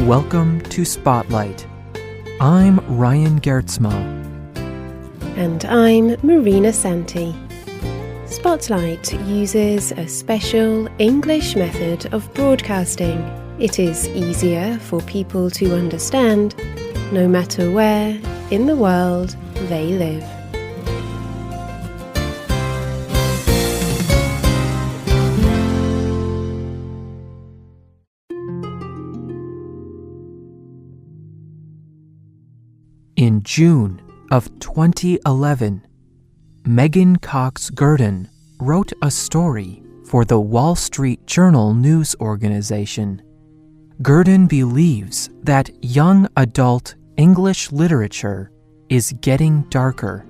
Welcome to Spotlight. I'm Ryan Gertzma. And I'm Marina Santi. Spotlight uses a special English method of broadcasting. It is easier for people to understand, no matter where in the world they live. In June of 2011, Megan Cox Gurdon wrote a story for the Wall Street Journal news organization. Gurdon believes that young adult English literature is getting darker.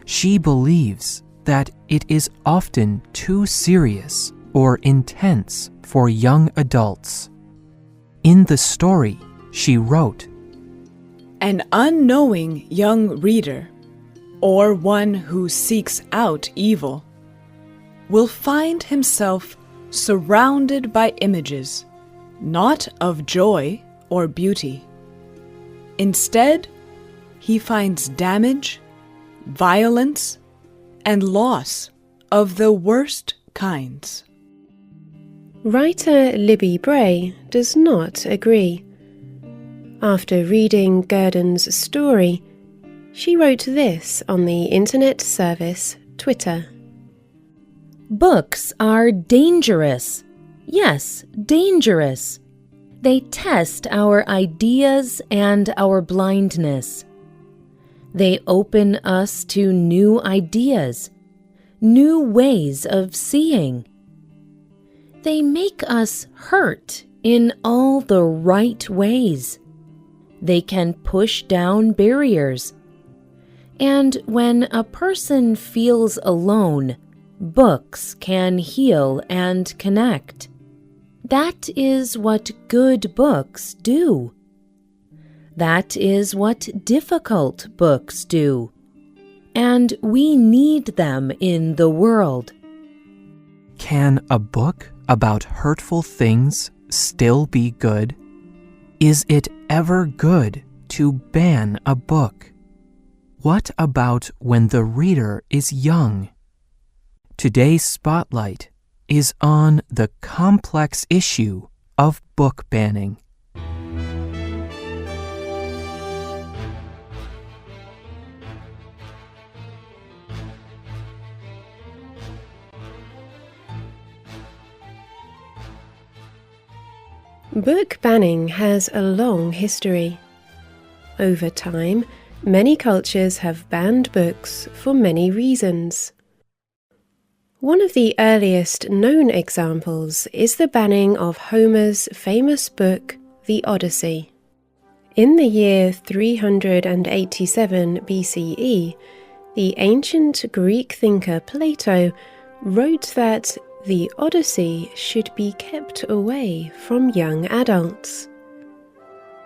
She believes that it is often too serious or intense for young adults. In the story, she wrote, "An unknowing young reader, or one who seeks out evil, will find himself surrounded by images, not of joy or beauty. Instead, he finds damage, violence, and loss of the worst kinds." Writer Libby Bray does not agree. After reading Gurdon's story, she wrote this on the internet service Twitter. Books are dangerous. Yes, dangerous. They test our ideas and our blindness. They open us to new ideas, new ways of seeing. They make us hurt in all the right ways. They can push down barriers. And when a person feels alone, books can heal and connect. That is what good books do. That is what difficult books do. And we need them in the world. Can a book about hurtful things still be good? Is it ever good to ban a book? What about when the reader is young? Today's Spotlight is on the complex issue of book banning. Book banning has a long history. Over time, many cultures have banned books for many reasons. One of the earliest known examples is the banning of Homer's famous book, The Odyssey. In the year 387 BCE, the ancient Greek thinker Plato wrote that the Odyssey should be kept away from young adults.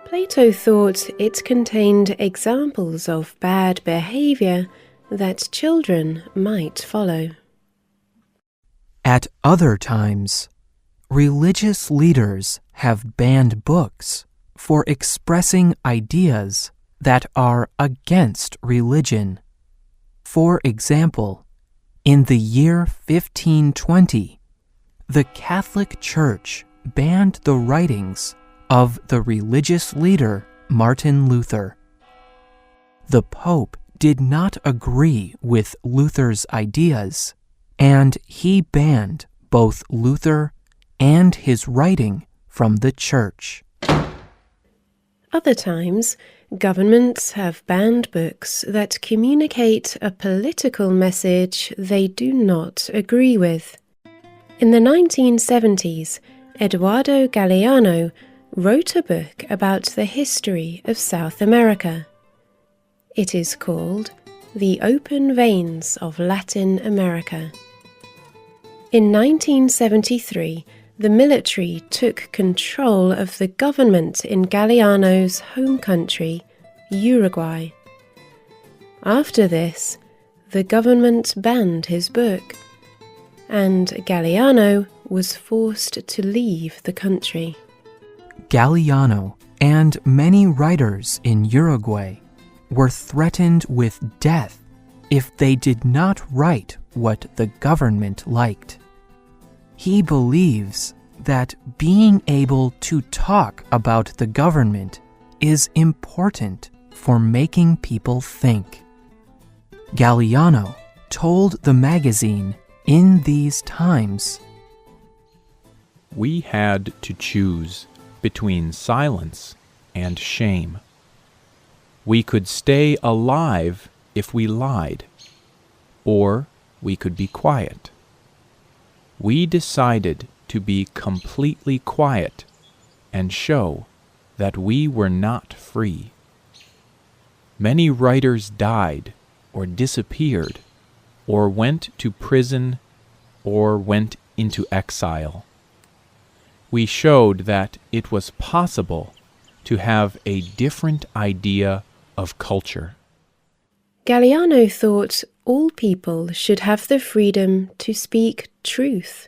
Plato thought it contained examples of bad behavior that children might follow. At other times, religious leaders have banned books for expressing ideas that are against religion. For example, in the year 1520, the Catholic Church banned the writings of the religious leader Martin Luther. The Pope did not agree with Luther's ideas, and he banned both Luther and his writing from the Church. Other times, governments have banned books that communicate a political message they do not agree with. In the 1970s, Eduardo Galeano wrote a book about the history of South America. It is called The Open Veins of Latin America. In 1973, the military took control of the government in Galeano's home country, Uruguay. After this, the government banned his book, and Galeano was forced to leave the country. Galiano and many writers in Uruguay were threatened with death if they did not write what the government liked. He believes that being able to talk about the government is important for making people think. Galiano told the magazine in these times, "We had to choose between silence and shame. We could stay alive if we lied, or we could be quiet. We decided to be completely quiet and show that we were not free. Many writers died or disappeared or went to prison or went into exile. We showed that it was possible to have a different idea of culture." Galiano thought all people should have the freedom to speak truth.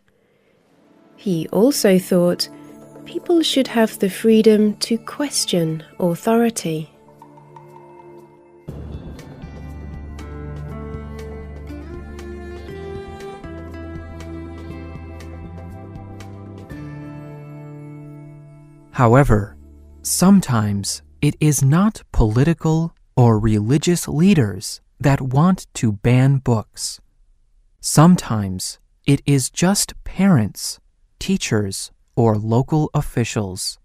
He also thought people should have the freedom to question authority. However, sometimes it is not political or religious leaders that want to ban books. Sometimes it is just parents, teachers, or local officials.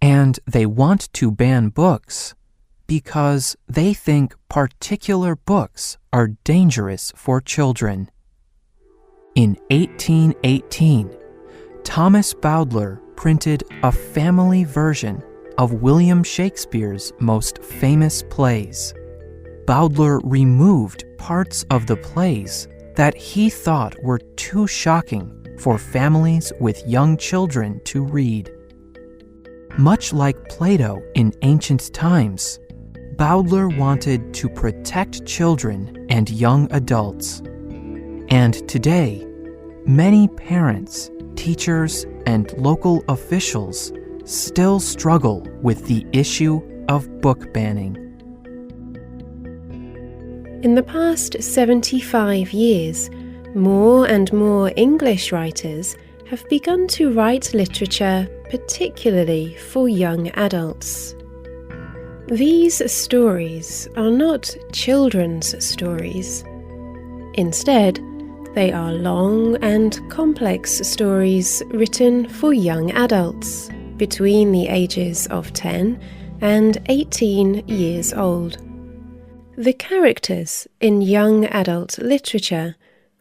And they want to ban books because they think particular books are dangerous for children. In 1818, Thomas Bowdler printed a family version of William Shakespeare's most famous plays. Bowdler removed parts of the plays that he thought were too shocking for families with young children to read. Much like Plato in ancient times, Bowdler wanted to protect children and young adults. And today, many parents, teachers, and local officials still struggle with the issue of book banning. In the past 75 years, more and more English writers have begun to write literature particularly for young adults. These stories are not children's stories. Instead, they are long and complex stories written for young adults between the ages of 10 and 18 years old. The characters in young adult literature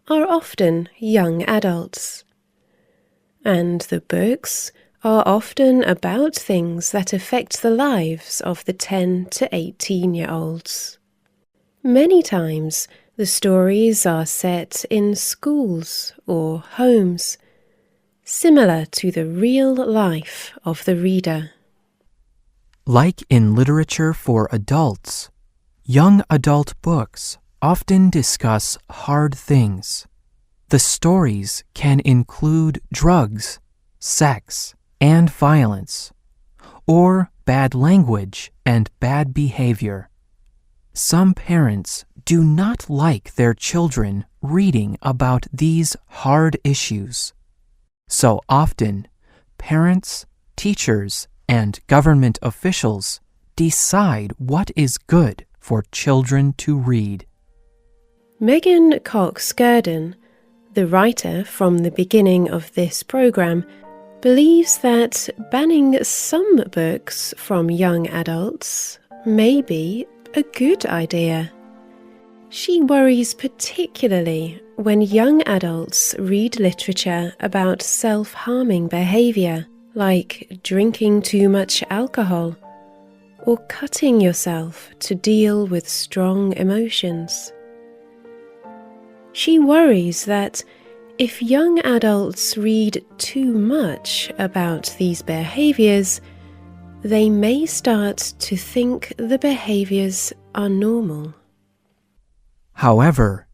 are often young adults. And the books are often about things that affect the lives of the 10 to 18-year-olds. Many times, the stories are set in schools or homes, similar to the real life of the reader. Like in literature for adults, young adult books often discuss hard things. The stories can include drugs, sex, and violence, or bad language and bad behavior. Some parents do not like their children reading about these hard issues. So often, parents, teachers, and government officials decide what is good for children to read. Megan Cox-Gurdon, the writer from the beginning of this program, believes that banning some books from young adults may be a good idea. She worries particularly when young adults read literature about self-harming behavior, like drinking too much alcohol or cutting yourself to deal with strong emotions. She worries that if young adults read too much about these behaviors, they may start to think the behaviors are normal. However,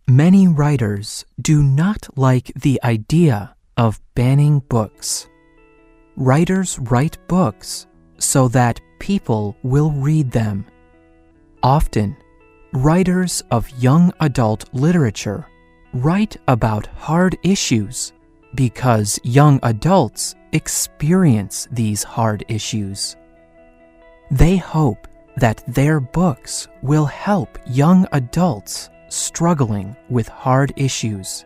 many writers do not like the idea of banning books. Writers write books so that people will read them. Often, writers of young adult literature write about hard issues because young adults experience these hard issues. They hope that their books will help young adults struggling with hard issues.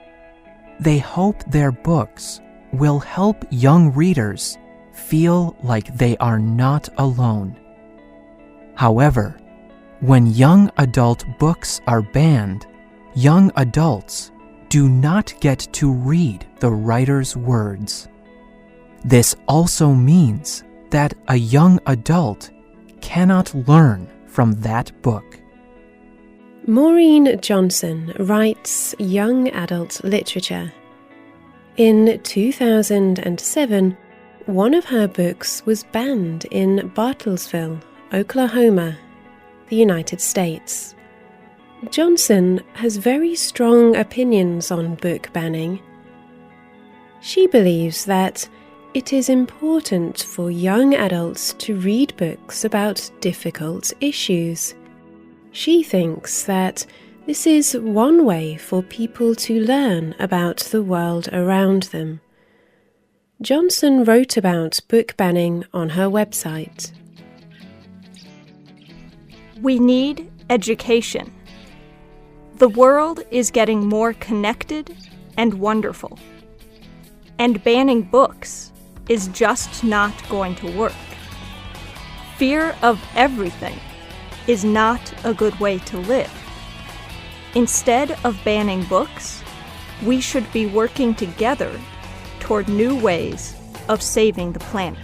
They hope their books will help young readers feel like they are not alone. However, when young adult books are banned, young adults do not get to read the writer's words. This also means that a young adult cannot learn from that book. Maureen Johnson writes young adult literature. In 2007, one of her books was banned in Bartlesville, Oklahoma, the United States. Johnson has very strong opinions on book banning. She believes that it is important for young adults to read books about difficult issues. She thinks that this is one way for people to learn about the world around them. Johnson wrote about book banning on her website. We need education. The world is getting more connected and wonderful. And banning books is just not going to work. Fear of everything is not a good way to live. Instead of banning books, we should be working together toward new ways of saving the planet.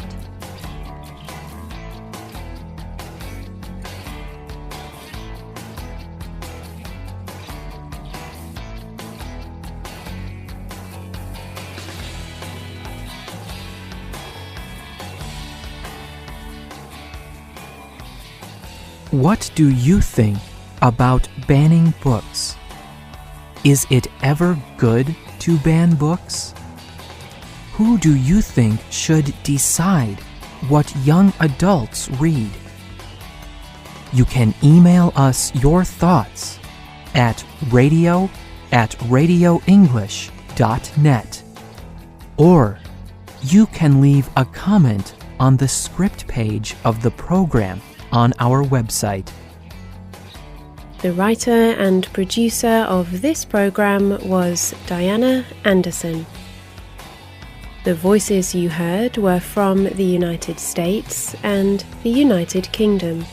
What do you think about banning books? Is it ever good to ban books? Who do you think should decide what young adults read? You can email us your thoughts at radio@radioenglish.net, or you can leave a comment on the script page of the program on our website. The writer and producer of this program was Diana Anderson. The voices you heard were from the United States and the United Kingdom.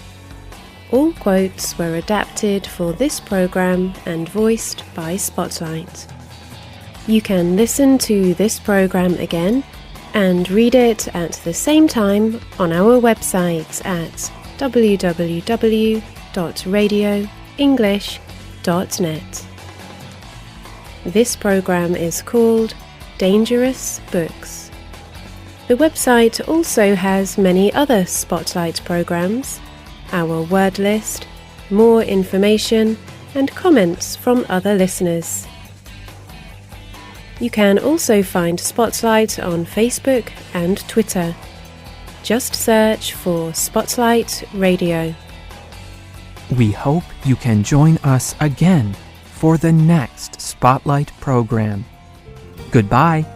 All quotes were adapted for this program and voiced by Spotlight. You can listen to this program again and read it at the same time on our website at www.radioenglish.net. This program is called Dangerous Books. The website also has many other Spotlight programs, our word list, more information, and comments from other listeners. You can also find Spotlight on Facebook and Twitter. Just search for Spotlight Radio. We hope you can join us again for the next Spotlight program. Goodbye.